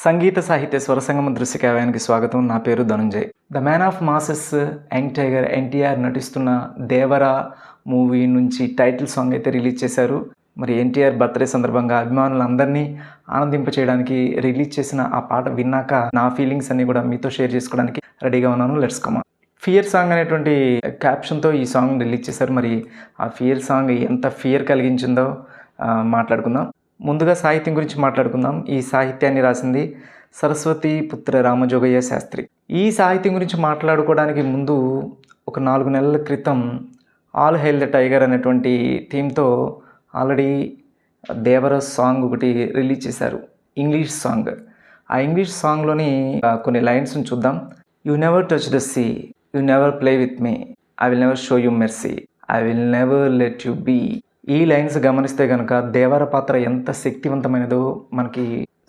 సంగీత సాహిత్య స్వరసంగమ దృశ్యకావ్యానికి స్వాగతం. నా పేరు Dhananjay. The man of masses young tiger NTR నటిస్తున్న దేవర మూవీ నుంచి టైటిల్ సాంగ్ అయితే రిలీజ్ చేశారు. మరి ఎన్టీఆర్ బర్త్డే సందర్భంగా అభిమానులందరినీ ఆనందింపచేయడానికి రిలీజ్ చేసిన ఆ పాట విన్నాక నా ఫీలింగ్స్ అన్నీ కూడా మీతో షేర్ చేసుకోవడానికి రెడీగా ఉన్నాను. Let's come on. Fear song అనేటువంటి క్యాప్షన్తో ఈ సాంగ్ రిలీజ్ చేశారు. మరి ఆ ఫియర్ సాంగ్ ఎంత ఫియర్ కలిగించిందో మాట్లాడుకుందాం. ముందుగా సాహిత్యం గురించి మాట్లాడుకుందాం. ఈ సాహిత్యాన్ని రాసింది సరస్వతి పుత్ర రామజోగయ్య శాస్త్రి. ఈ సాహిత్యం గురించి మాట్లాడుకోవడానికి ముందు ఒక 4 నెలల క్రితం ఆల్ హెయిల్ ద టైగర్ అనేటువంటి థీమ్తో ఆల్రెడీ దేవర సాంగ్ ఒకటి రిలీజ్ చేశారు, ఇంగ్లీష్ సాంగ్. ఆ ఇంగ్లీష్ సాంగ్లోని కొన్ని లైన్స్ని చూద్దాం. You never touch the sea, you never play with me, I will never show you mercy, I will never let you be. ఈ లైన్స్ గమనిస్తే కనుక దేవర పాత్ర ఎంత శక్తివంతమైనదో మనకి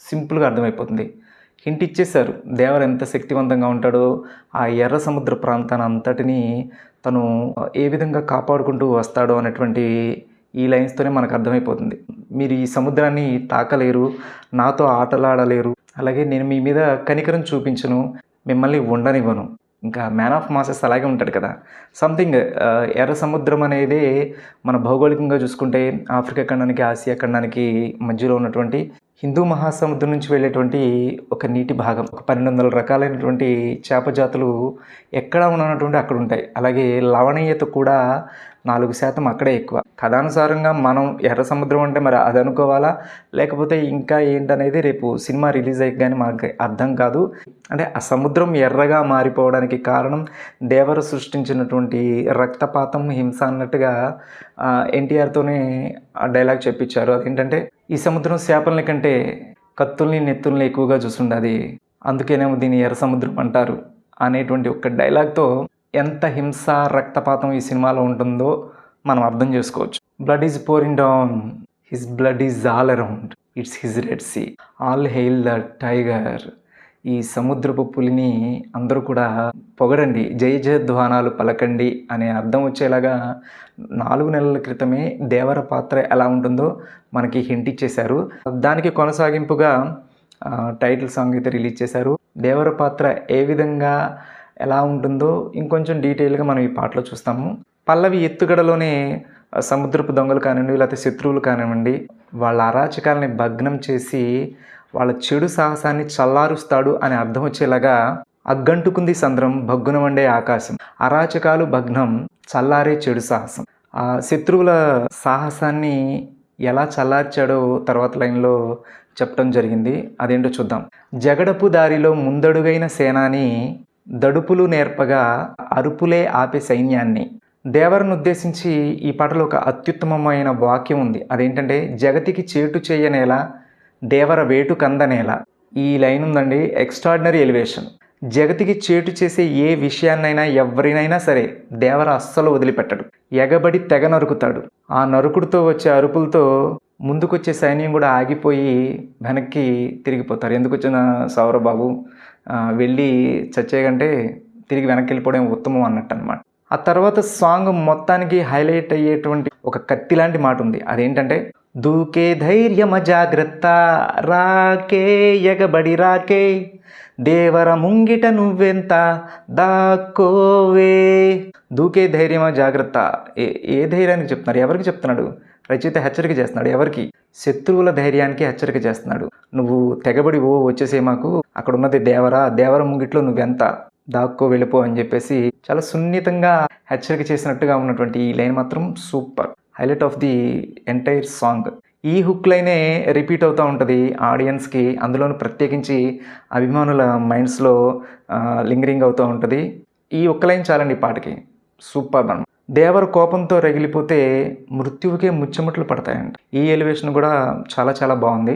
సింపుల్గా అర్థమైపోతుంది. హింట్ ఇచ్చేశారు దేవర ఎంత శక్తివంతంగా ఉంటాడో. ఆ ఎర్ర సముద్ర ప్రాంతాన్ని అంతటినీ తను ఏ విధంగా కాపాడుకుంటూ వస్తాడో అనేటువంటి ఈ లైన్స్తోనే మనకు అర్థమైపోతుంది. మీరు ఈ సముద్రాన్ని తాకలేరు, నాతో ఆటలాడలేరు, అలాగే నేను మీ మీద కనికరం చూపించను, మిమ్మల్ని ఉండనివ్వను. ఇంకా మ్యాన్ ఆఫ్ మాసెస్ అలాగే ఉంటాడు కదా. సంథింగ్ ఎర్ర సముద్రం అనేది మన భౌగోళికంగా చూసుకుంటే ఆఫ్రికా ఖండానికి ఆసియా ఖండానికి మధ్యలో ఉన్నటువంటి హిందూ మహాసముద్రం నుంచి వెళ్ళేటువంటి ఒక నీటి భాగం. ఒక 1200 రకాలైనటువంటి చేప జాతులు ఎక్కడ ఉన్నటువంటి అక్కడ ఉంటాయి. అలాగే లవణీయత కూడా 4% అక్కడే ఎక్కువ. కథానుసారంగా మనం ఎర్ర సముద్రం అంటే మరి అది అనుకోవాలా, లేకపోతే ఇంకా ఏంటనేది రేపు సినిమా రిలీజ్ అయ్యి కానీ మనకి అర్థం కాదు. అంటే ఆ సముద్రం ఎర్రగా మారిపోవడానికి కారణం దేవర సృష్టించినటువంటి రక్తపాతం, హింస అన్నట్టుగా ఎన్టీఆర్తోనే ఆ డైలాగ్ చెప్పించారు. అదేంటంటే ఈ సముద్రం చేపలని కంటే కత్తుల్ని నెత్తుల్ని ఎక్కువగా చూస్తుండది, అందుకేనేమో దీన్ని ఎర్ర సముద్రం అంటారు అనేటువంటి ఒక డైలాగ్తో ఎంత హింస రక్తపాతం ఈ సినిమాలో ఉంటుందో మనం అర్థం చేసుకోవచ్చు. Blood is pouring down, his blood is all around, it's his red sea, all hail the tiger. ఈ సముద్రపు పులిని అందరూ కూడా పొగడండి, జయ జయధ్వానాలు పలకండి అనే అర్థం వచ్చేలాగా 4 నెలల క్రితమే దేవర పాత్ర ఎలా ఉంటుందో మనకి హింట్ ఇచ్చేశారు. దానికి కొనసాగింపుగా టైటిల్ సాంగ్ అయితే రిలీజ్ చేశారు. దేవర పాత్ర ఏ విధంగా ఎలా ఉంటుందో ఇంకొంచెం డీటెయిల్గా మనం ఈ పాటలో చూస్తాము. పల్లవి ఎత్తుగడలోనే సముద్రపు దొంగలు కానివ్వండి, లేకపోతే శత్రువులు కానివ్వండి, వాళ్ళ అరాచకాలని భగ్నం చేసి వాళ్ళ చెడు సాహసాన్ని చల్లారుస్తాడు అని అర్థం వచ్చేలాగా అగ్గంటుకుంది సంద్రం, భగ్గున వండే ఆకాశం, అరాచకాలు భగ్నం, చల్లారే చెడు సాహసం. ఆ శత్రువుల సాహసాన్ని ఎలా చల్లార్చాడో తర్వాత లైన్లో చెప్పడం జరిగింది. అదేంటో చూద్దాం. జగడపు దారిలో ముందడుగైన సేనాని, దడుపులు నేర్పగా అరుపులే ఆపే సైన్యాన్ని. దేవరను ఉద్దేశించి ఈ పాటలో ఒక అత్యుత్తమమైన వాక్యం ఉంది. అదేంటంటే జగతికి చేటు చేయనేలా, దేవర వేటు కందనేలా. ఈ లైన్ ఉందండి, ఎక్స్ట్రాడినరీ ఎలివేషన్. జగతికి చేటు చేసే ఏ విషయాన్నైనా ఎవరినైనా సరే దేవర అస్సలు వదిలిపెట్టడు, ఎగబడి తెగ నరుకుతాడు. ఆ నరుకుడుతో వచ్చే అరుపులతో ముందుకొచ్చే సైన్యం కూడా ఆగిపోయి వెనక్కి తిరిగిపోతారు. ఎందుకు వచ్చిన సౌరబాబు, వెళ్ళి చచ్చేకంటే తిరిగి వెనక్కి వెళ్ళిపోవడం ఉత్తమం అన్నట్టు అనమాట. ఆ తర్వాత సాంగ్ మొత్తానికి హైలైట్ అయ్యేటువంటి ఒక కత్తి లాంటి మాట ఉంది. అదేంటంటే దూకే ధైర్యమ జాగ్రత్త, రాకే ఎగబడి రాకే, దేవర ముంగిట నువ్వెంత దాక్కోవే. దూకే ధైర్యమ జాగ్రత్త. ఏ ధైర్యానికి చెప్తున్నారు, ఎవరికి చెప్తున్నాడు? రచయిత హెచ్చరిక చేస్తున్నాడు. ఎవరికి? శత్రువుల ధైర్యానికి హెచ్చరిక చేస్తున్నాడు. నువ్వు తెగబడి వచ్చేసే, మాకు అక్కడ ఉన్నది దేవర, దేవర ముంగిట్లో నువ్వెంత దాక్కో వెళ్ళిపో అని చెప్పేసి చాలా సున్నితంగా హెచ్చరిక చేసినట్టుగా ఉన్నటువంటి ఈ లైన్ మాత్రం super, highlight of the entire song. ఈ హుక్ లైనే రిపీట్ అవుతూ ఉంటుంది ఆడియన్స్కి, అందులోనూ ప్రత్యేకించి అభిమానుల మైండ్స్లో లింగరింగ్ అవుతూ ఉంటుంది. ఈ ఒక్క లైన్ చాలండి ఈ పాటకి, సూపర్ అన్నమాట. దేవర కోపంతో రగిలిపోతే మృత్యువుకే ముచ్చెమట్లు పడతాయంట. ఈ ఎలివేషన్ కూడా చాలా చాలా బాగుంది.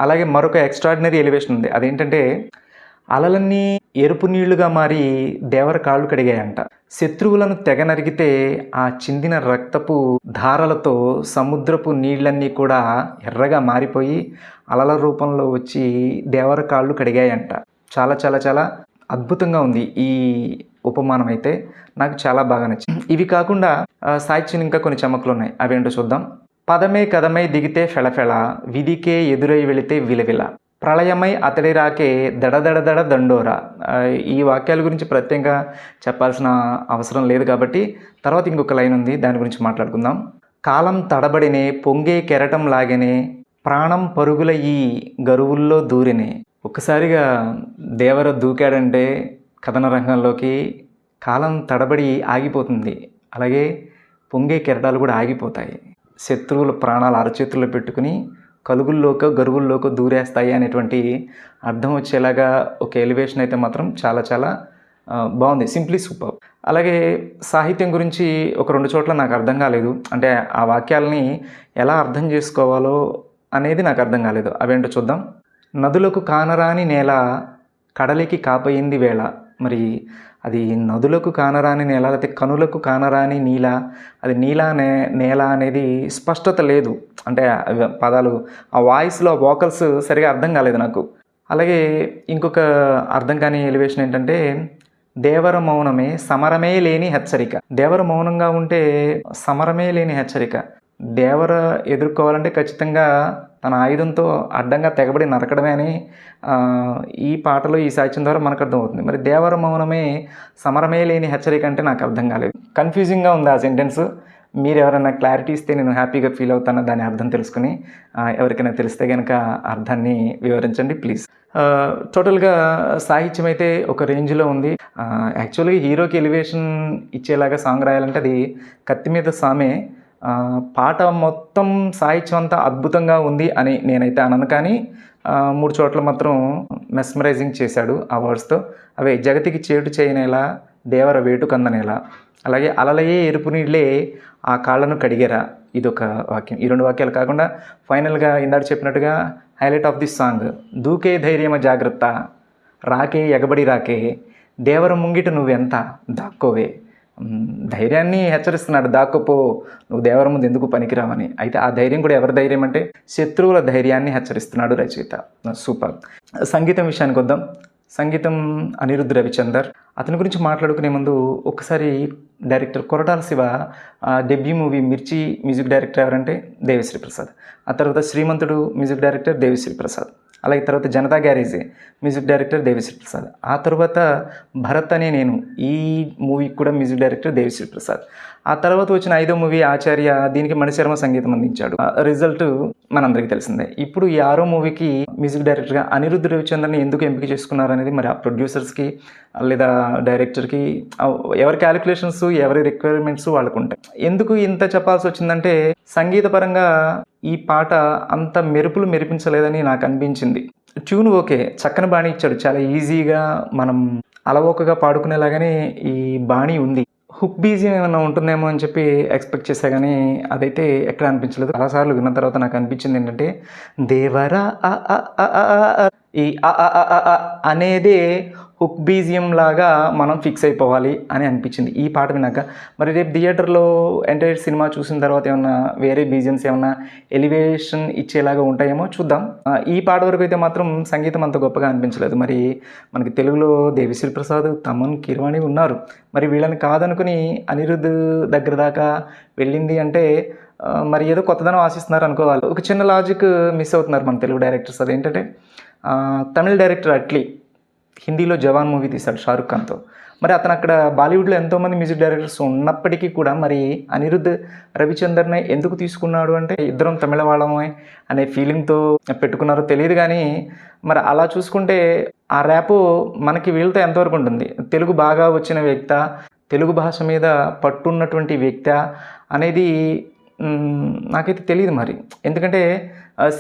అలాగే మరొక ఎక్స్ట్రాడినరీ ఎలివేషన్ ఉంది. అదేంటంటే అలలన్నీ ఎరుపు నీళ్లుగా మారి దేవర కాళ్ళు కడిగాయంట. శత్రువులను తెగ నరిగితే ఆ చిందిన రక్తపు ధారలతో సముద్రపు నీళ్ళన్నీ కూడా ఎర్రగా మారిపోయి అలల రూపంలో వచ్చి దేవర కాళ్ళు కడిగాయంట. చాలా చాలా చాలా అద్భుతంగా ఉంది ఈ ఉపమానం అయితే, నాకు చాలా బాగా నచ్చింది. ఇవి కాకుండా సాహిత్యం ఇంకా కొన్ని చమకులు ఉన్నాయి, అవేంటో చూద్దాం. పదమే కదమై దిగితే ఫెళఫెళ, విధికే ఎదురై వెళితే విలవిల, ప్రళయమై అతడి రాకే దడదడదడ దండోరా. ఈ వాక్యాల గురించి ప్రత్యేకంగా చెప్పాల్సిన అవసరం లేదు కాబట్టి తర్వాత ఇంకొక లైన్ ఉంది, దాని గురించి మాట్లాడుకుందాం. కాలం తడబడినే పొంగే కెరటం లాగనే ప్రాణం పరుగుల ఈ గరువుల్లో దూరినే. ఒక్కసారిగా దేవర దూకాడంటే కథన రంగంలోకి కాలం తడబడి ఆగిపోతుంది, అలాగే పొంగే కెరటాలు కూడా ఆగిపోతాయి. శత్రువుల ప్రాణాలు అరచేతుల్లో పెట్టుకుని కలుగుల్లోకో గరువుల్లోకో దూరేస్తాయి అనేటువంటి అర్థం వచ్చేలాగా ఒక ఎలివేషన్ అయితే మాత్రం చాలా చాలా బాగుంది, సింప్లీ సూపర్. అలాగే సాహిత్యం గురించి ఒక 2 చోట్ల నాకు అర్థం కాలేదు, అంటే ఆ వాక్యాలని ఎలా అర్థం చేసుకోవాలో అనేది నాకు అర్థం కాలేదు. అవేంటో చూద్దాం. నదులకు కానరాని నేల కడలికి కాపయింది వేళ. మరి అది నదులకు కానరాని నేల, లేకపోతే కనులకు కానరాని నీల, అది నీల నేల అనేది స్పష్టత లేదు, అంటే పదాలు ఆ వాయిస్లో వోకల్స్ సరిగా అర్థం కాలేదు నాకు. అలాగే ఇంకొక అర్థం కాని ఎలివేషన్ ఏంటంటే దేవర మౌనమే సమరమే లేని హెచ్చరిక. దేవర మౌనంగా ఉంటే సమరమే లేని హెచ్చరిక. దేవర ఎదుర్కోవాలంటే ఖచ్చితంగా తన ఆయుధంతో అడ్డంగా తెగబడి నరకడమే అని ఈ పాటలో ఈ సాహిత్యం ద్వారా మనకు అర్థమవుతుంది. మరి దేవర మౌనమే సమరమే లేని హెచ్చరిక అంటే నాకు అర్థం కాలేదు, కన్ఫ్యూజింగ్గా ఉంది ఆ సెంటెన్స్. మీరు ఎవరైనా క్లారిటీ ఇస్తే నేను హ్యాపీగా ఫీల్ అవుతాను, దాని అర్థం తెలుసుకుని. ఎవరికైనా తెలిస్తే కనుక అర్థాన్ని వివరించండి ప్లీజ్. టోటల్గా సాహిత్యం అయితే ఒక రేంజ్లో ఉంది. యాక్చువల్గా హీరోకి ఎలివేషన్ ఇచ్చేలాగా సాంగ్ రాయాలంటే అది కత్తి మీద సామే. పాట మొత్తం సాహిత్యం అంతా అద్భుతంగా ఉంది అని నేనైతే అనను, కానీ 3 చోట్ల మాత్రం మెస్మరైజింగ్ చేశాడు ఆ వర్డ్స్తో. అవే జగతికి చేటు చేయనేలా దేవర వేటు కందనేలా, అలాగే అలలయే ఎరుపు నీళ్ళే ఆ కాళ్ళను కడిగేరా, ఇదొక వాక్యం. ఈ 2 వాక్యాలు కాకుండా ఫైనల్గా ఇందాక చెప్పినట్టుగా హైలైట్ ఆఫ్ దిస్ సాంగ్ దూకే ధైర్యమ జాగ్రత్త రాకే ఎగబడి రాకే దేవర ముంగిట నువ్వెంత దాక్కోవే. ధైర్యాన్ని హెచ్చరిస్తున్నాడు, దాక్కోపో, నువ్వు దేవర ముందు ఎందుకు పనికిరావని. అయితే ఆ ధైర్యం కూడా ఎవరి ధైర్యం అంటే శత్రువుల ధైర్యాన్ని హెచ్చరిస్తున్నాడు రచయిత. సూపర్. సంగీతం విషయానికి వద్దాం. సంగీతం అనిరుద్ధ్ రవిచందర్. అతని గురించి మాట్లాడుకునే ముందు ఒకసారి director Koratala Shiva debut movie మిర్చి మ్యూజిక్ డైరెక్టర్ ఎవరంటే దేవిశ్రీ ప్రసాద్. ఆ తర్వాత శ్రీమంతుడు మ్యూజిక్ డైరెక్టర్ దేవిశ్రీ ప్రసాద్. అలాగే తర్వాత జనతా గ్యారేజే మ్యూజిక్ డైరెక్టర్ దేవిశ్రీ ప్రసాద్. ఆ తర్వాత భరత్ అనే నేను, ఈ మూవీకి కూడా మ్యూజిక్ డైరెక్టర్ దేవిశ్రీ ప్రసాద్. ఆ తర్వాత వచ్చిన 5వ మూవీ ఆచార్య, దీనికి మణిశర్మ సంగీతం అందించాడు. రిజల్ట్ మనందరికీ తెలిసిందే. ఇప్పుడు ఈ 6వ మూవీకి మ్యూజిక్ డైరెక్టర్గా అనిరుద్ధ్ రవిచందర్ని ఎందుకు ఎంపిక చేసుకున్నారు అనేది మరి ఆ ప్రొడ్యూసర్స్కి లేదా డైరెక్టర్కి ఎవరి క్యాలిక్యులేషన్స్ ఎవరి రిక్వైర్మెంట్స్ వాళ్ళకు ఉంటాయి. ఎందుకు ఇంత చెప్పాల్సి వచ్చిందంటే సంగీతపరంగా ఈ పాట అంత మెరుపులు మెరిపించలేదని నాకు అనిపించింది. ట్యూన్ ఓకే, చక్కని బాణీ ఇచ్చాడు, చాలా ఈజీగా మనం అలవోకగా పాడుకునేలాగానే ఈ బాణీ ఉంది. హుక్ బీజియం ఏమైనా ఉంటుందేమో అని చెప్పి ఎక్స్పెక్ట్ చేశా, కానీ అదైతే ఎక్కడ అనిపించలేదు. చాలాసార్లు విన్న తర్వాత నాకు అనిపించింది ఏంటంటే దేవరా ఈ అనేదే హుక్ బీజియం లాగా మనం ఫిక్స్ అయిపోవాలి అని అనిపించింది ఈ పాట విన్నాక. మరి రేపు థియేటర్లో ఎంటైర్ సినిమా చూసిన తర్వాత ఏమన్నా వేరే బీజియమ్స్ ఏమన్నా ఎలివేషన్ ఇచ్చేలాగా ఉంటాయేమో చూద్దాం. ఈ పాట వరకు అయితే మాత్రం సంగీతం అంత గొప్పగా అనిపించలేదు. మరి మనకి తెలుగులో దేవిశ్రీ ప్రసాద్, తమన్, కీరవాణి ఉన్నారు. మరి వీళ్ళని కాదనుకుని అనిరుద్ధ్ దగ్గర దాకా వెళ్ళింది అంటే మరి ఏదో కొత్తదనం ఆశిస్తున్నారు అనుకోవాలి. ఒక చిన్న లాజిక్ మిస్ అవుతున్నారు మన తెలుగు డైరెక్టర్స్. అదేంటంటే తమిళ డైరెక్టర్ అట్లీ హిందీలో జవాన్ మూవీ తీశాడు షారుఖ్ ఖాన్తో. మరి అతను అక్కడ బాలీవుడ్లో ఎంతోమంది మ్యూజిక్ డైరెక్టర్స్ ఉన్నప్పటికీ కూడా మరి అనిరుద్ధ్ రవిచందర్ని ఎందుకు తీసుకున్నాడు అంటే ఇద్దరం తమిళ వాళ్ళమే అనే ఫీలింగ్తో పెట్టుకున్నారో తెలియదు. కానీ మరి అలా చూసుకుంటే ఆ ర్యాపు మనకి వీళ్ళతో ఎంతవరకు ఉంటుంది? తెలుగు బాగా వచ్చిన వ్యక్త, తెలుగు భాష మీద పట్టున్నటువంటి వ్యక్త అనేది నాకైతే తెలియదు. మరి ఎందుకంటే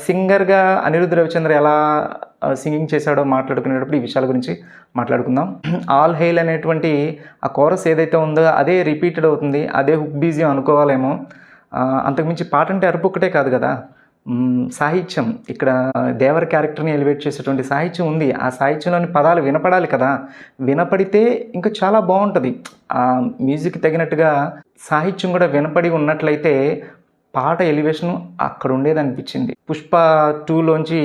సింగర్గా అనిరుద్ధ్ రవిచంద్ర ఎలా సింగింగ్ చేశాడో మాట్లాడుకునేటప్పుడు ఈ విషయాల గురించి మాట్లాడుకుందాం. ఆల్ హెయిల్ అనేటువంటి ఆ కోరస్ ఏదైతే ఉందో అదే రిపీటెడ్ అవుతుంది, అదే హుక్ బీజియం అనుకోవాలేమో. అంతకుమించి పాట అంటే అరుపు ఒక్కటే కాదు కదా, సాహిత్యం ఇక్కడ దేవర క్యారెక్టర్ని ఎలివేట్ చేసేటువంటి సాహిత్యం ఉంది. ఆ సాహిత్యంలోని పదాలు వినపడాలి కదా, వినపడితే ఇంకా చాలా బాగుంటుంది. ఆ మ్యూజిక్ తగినట్టుగా సాహిత్యం కూడా వినపడి ఉన్నట్లయితే పాట ఎలివేషన్ అక్కడ ఉండేది అనిపించింది. పుష్ప 2లోంచి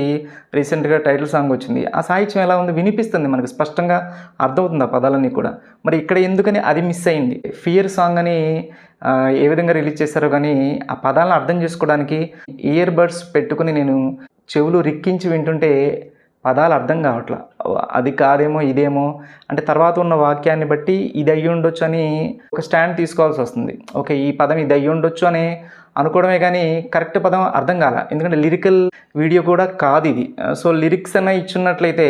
రీసెంట్గా టైటిల్ సాంగ్ వచ్చింది. ఆ సాహిత్యం ఎలా ఉంది వినిపిస్తుంది, మనకు స్పష్టంగా అర్థమవుతుంది ఆ పదాలన్నీ కూడా. మరి ఇక్కడ ఎందుకని అది మిస్ అయింది? ఫియర్ సాంగ్ అని ఏ విధంగా రిలీజ్ చేశారో కానీ ఆ పదాలను అర్థం చేసుకోవడానికి ఇయర్ బడ్స్ పెట్టుకుని నేను చెవులు రిక్కించి వింటుంటే పదాలు అర్థం కావట్లా. అది కాదేమో, ఇదేమో అంటే తర్వాత ఉన్న వాక్యాన్ని బట్టి ఇది అయ్యుండొచ్చు అని ఒక స్టాండ్ తీసుకోవాల్సొస్తుంది. ఓకే. ఈ పదం ఇది అయ్యుండొచ్చు అని అనుకోవడమే గానీ, కరెక్ట్ పదం అర్థం కాల. ఎందుకంటే లిరికల్ వీడియో కూడా కాదిది. సో, లిరిక్స్ అన్నా ఇచ్చున్నట్లయితే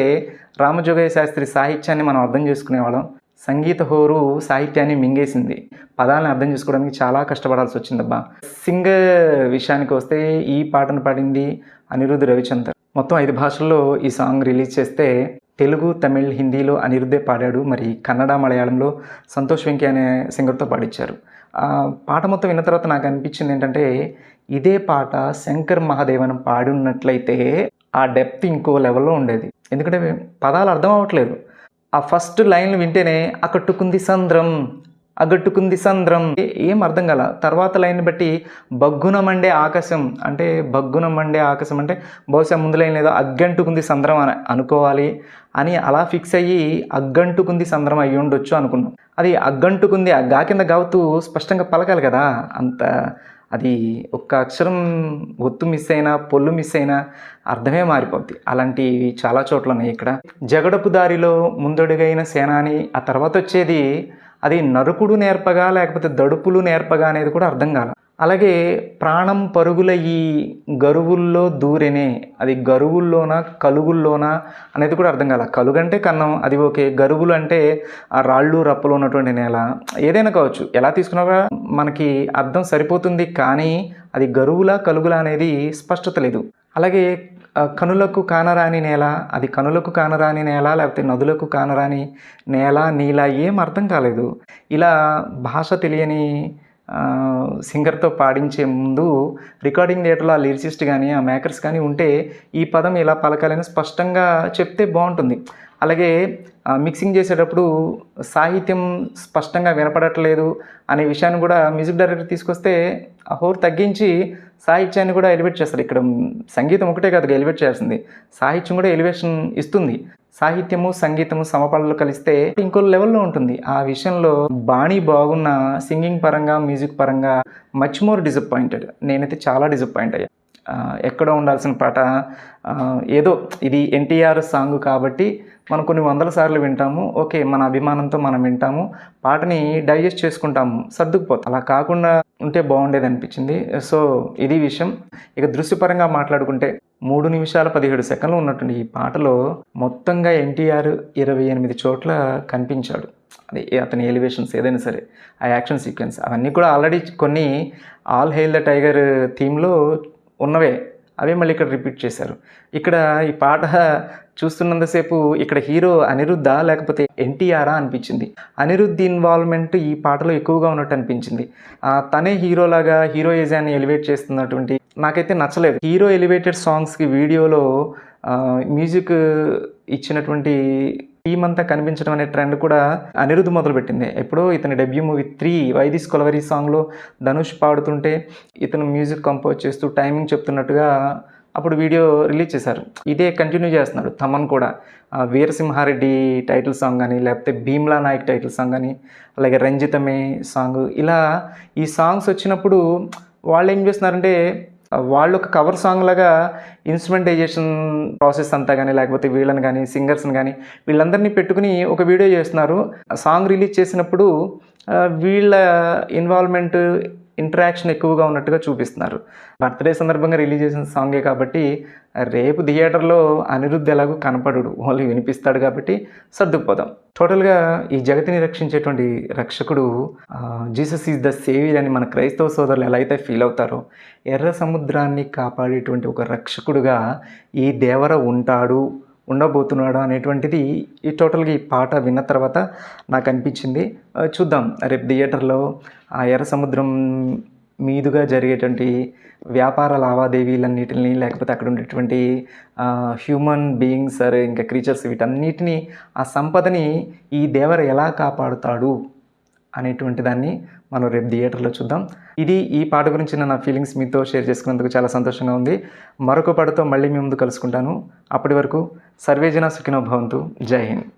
రామజోగయ్య శాస్త్రి సాహిత్యాన్ని మనం అర్థం చేసుకునేవాళ్ళం. సంగీత హోరు సాహిత్యాన్ని మింగేసింది. పదాలను అర్థం చేసుకోవడానికి చాలా కష్టపడాల్సొచ్చిందబ్బా! సింగర్ విషయానికి వస్తే ఈ పాటను పాడింది అనిరుద్ రవిచందర్. మొత్తం 5 భాషల్లో ఈ సాంగ్ రిలీజ్ చేస్తే తెలుగు, తమిళ్, హిందీలో అనిరుద్దే పాడాడు. మరి కన్నడ, మలయాళంలో సంతోష్ వెంకీ అనే సింగర్‌తో పాడించారు. పాట మొత్తం విన్న తర్వాత నాకు అనిపించింది ఏంటంటే, ఇదే పాట శంకర్ మహాదేవన్ పాడున్నట్లయితే ఆ డెప్త్ ఇంకో లెవెల్‌లో ఉండేది. ఎందుకంటే పదాలు అర్థం అవ్వట్లేదు. ఆ ఫస్ట్ లైన్‌లు వింటేనే అకట్టుకుంది సంద్రం, అగట్టుకుంది సంద్రం ఏం అర్థం కాల. తర్వాత లైన్‌ని బట్టి బగ్గున మండే ఆకాశం అంటే బగ్గున మండే ఆకాశం అంటే బహుశా ముందు లైన్ ఏదో అగ్గంటుకుంది సంద్రం అని అనుకోవాలి అని అలా ఫిక్స్ అయ్యి అగ్గంటుకుంది సంద్రం అయ్యి ఉండొచ్చు అనుకున్నాం. అది అగ్గంటుకుంది ఆ గా కింద గావుతూ స్పష్టంగా పలకాలి కదా! అంత అది ఒక్క అక్షరం ఒత్తు మిస్ అయినా, పొల్లు మిస్ అయినా అర్థమే మారిపోద్ది. అలాంటివి చాలా చోట్ల ఉన్నాయి ఇక్కడ. జగడపు దారిలో ముందడుగైన సేనాని ఆ తర్వాత వచ్చేది అది నరుకుడు నేర్పగా లేకపోతే దడుపులు నేర్పగా అనేది కూడా అర్థం కాల. అలాగే ప్రాణం పరుగుల ఈ గరువుల్లో దూరెనే అది గరువుల్లోనా కలుగుల్లోనా అనేది కూడా అర్థం కాల. కలుగంటే కన్నం అది ఓకే. గరువులు అంటే ఆ రాళ్ళు రప్పలు ఉన్నటువంటి నేల ఏదైనా కావచ్చు. ఎలా తీసుకున్నా కూడా మనకి అర్థం సరిపోతుంది. కానీ అది గరువులా కలుగులా అనేది స్పష్టత లేదు. అలాగే కనులకు కానరాని నేల అది కనులకు కానరాని నేల లేకపోతే నదులకు కానరాని నేల నీల ఏం అర్థం కాలేదు. ఇలా భాష తెలియని సింగర్తో పాడించే ముందు రికార్డింగ్ థియేటర్లో ఆ లిరిసిస్ట్ కానీ ఆ మేకర్స్ కానీ ఉంటే ఈ పదం ఇలా పలకాలని స్పష్టంగా చెప్తే బాగుంటుంది. అలాగే మిక్సింగ్ చేసేటప్పుడు సాహిత్యం స్పష్టంగా వినపడట్లేదు అనే విషయాన్ని కూడా మ్యూజిక్ డైరెక్టర్ తీసుకొస్తే ఆ హోర్ తగ్గించి సాహిత్యాన్ని కూడా ఎలివేట్ చేస్తారు. ఇక్కడ సంగీతం ఒకటే కాదు ఎలివేట్ చేయాల్సింది, సాహిత్యం కూడా ఎలివేషన్ ఇస్తుంది. సాహిత్యము సంగీతము సమపాళ్ళలో కలిస్తే ఇంకో లెవెల్లో ఉంటుంది. ఆ విషయంలో బాణీ బాగున్న సింగింగ్ పరంగా మ్యూజిక్ పరంగా మచ్ మోర్ డిసప్పాయింటెడ్. నేనైతే చాలా డిసప్పాయింట్ అయ్యా. ఎక్కడో ఉండాల్సిన పాట ఏదో ఇది ఎన్టీఆర్ సాంగ్ కాబట్టి మనం కొన్ని వందల సార్లు వింటాము. ఓకే, మన అభిమానంతో మనం వింటాము, పాటని డైజెస్ట్ చేసుకుంటాము, సర్దుకుపోతాం. అలా కాకుండా ఉంటే బాగుండేది అనిపించింది. సో ఇది విషయం. ఇక దృశ్యపరంగా మాట్లాడుకుంటే 3 నిమిషాల 17 సెకండ్లు ఉన్నటువంటి ఈ పాటలో మొత్తంగా ఎన్టీఆర్ 28 చోట్ల కనిపించాడు. అది అతని ఎలివేషన్స్ ఏదైనా సరే, ఆ యాక్షన్ సీక్వెన్స్ అవన్నీ కూడా ఆల్రెడీ కొన్ని ఆల్ హెయిల్ ద టైగర్ థీమ్లో ఉన్నవే, అవే మళ్ళీ ఇక్కడ రిపీట్ చేశారు. ఇక్కడ ఈ పాట చూస్తున్నంతసేపు ఇక్కడ హీరో అనిరుద్ధా లేకపోతే ఎన్టీఆరా అనిపించింది. అనిరుద్ధ్ ఇన్వాల్వ్మెంట్ ఈ పాటలో ఎక్కువగా ఉన్నట్టు అనిపించింది. తనే హీరోలాగా హీరోయిజాన్ని ఎలివేట్ చేస్తున్నటువంటి నాకైతే నచ్చలేదు. హీరో ఎలివేటెడ్ సాంగ్స్కి వీడియోలో మ్యూజిక్ ఇచ్చినటువంటి టీమ్ అంతా కనిపించడం అనే ట్రెండ్ కూడా అనిరుద్ధ్ మొదలుపెట్టింది. ఎప్పుడో ఇతని డెబ్యూ మూవీ 3 వైదిస్ కొలవరి సాంగ్లో ధనుష్ పాడుతుంటే ఇతను మ్యూజిక్ కంపోజ్ చేస్తూ టైమింగ్ చెప్తున్నట్టుగా అప్పుడు వీడియో రిలీజ్ చేశారు. ఇదే కంటిన్యూ చేస్తున్నాడు తమన్ కూడా. వీరసింహారెడ్డి టైటిల్ సాంగ్ కానీ లేకపోతే భీమ్లా నాయక్ టైటిల్ సాంగ్ కానీ అలాగే రంజితమే సాంగ్ ఇలా ఈ సాంగ్స్ వచ్చినప్పుడు వాళ్ళు ఏం చేస్తున్నారంటే వాళ్ళు ఒక కవర్ సాంగ్ లాగా ఇన్స్ట్రుమెంటైజేషన్ ప్రాసెస్ అంతా కానీ లేకపోతే వీళ్ళని కానీ సింగర్స్ని కానీ వీళ్ళందరినీ పెట్టుకుని ఒక వీడియో చేస్తున్నారు. సాంగ్ రిలీజ్ చేసినప్పుడు వీళ్ళ ఇన్వాల్వ్మెంట్ ఇంటరాక్షన్ ఎక్కువగా ఉన్నట్టుగా చూపిస్తున్నారు. బర్త్డే సందర్భంగా రిలీజ్ చేసిన సాంగే కాబట్టి రేపు థియేటర్లో అనిరుద్ధ్ ఎలాగూ కనపడడు, ఓన్లీ వినిపిస్తాడు కాబట్టి సర్దుకుపోదాం. టోటల్గా ఈ జగతిని రక్షించేటువంటి రక్షకుడు జీసస్ ఈజ్ ద సేవియర్ అని మన క్రైస్తవ సోదరులు ఎలా అయితే ఫీల్ అవుతారో, ఎర్ర సముద్రాన్ని కాపాడేటువంటి ఒక రక్షకుడుగా ఈ దేవర ఉండబోతున్నాడు అనేటువంటిది ఈ టోటల్గా ఈ పాట విన్న తర్వాత నాకు అనిపించింది. చూద్దాం రేపు థియేటర్లో ఆ ఎర్ర సముద్రం మీదుగా జరిగేటువంటి వ్యాపార లావాదేవీలన్నిటిని లేకపోతే అక్కడ ఉండేటువంటి హ్యూమన్ బీయింగ్స్ ఇంకా క్రీచర్స్ వీటన్నిటినీ ఆ సంపదని ఈ దేవర ఎలా కాపాడుతాడు అనేటువంటి దాన్ని మనం రేపు థియేటర్లో చూద్దాం. ఇది ఈ పాట గురించి నా ఫీలింగ్స్ మీతో షేర్ చేసుకున్నందుకు చాలా సంతోషంగా ఉంది. మరొక పాటతో మళ్ళీ మీ ముందు కలుసుకుంటాను. అప్పటి వరకు సర్వేజన సుఖినో భవంతు. జై హింద్.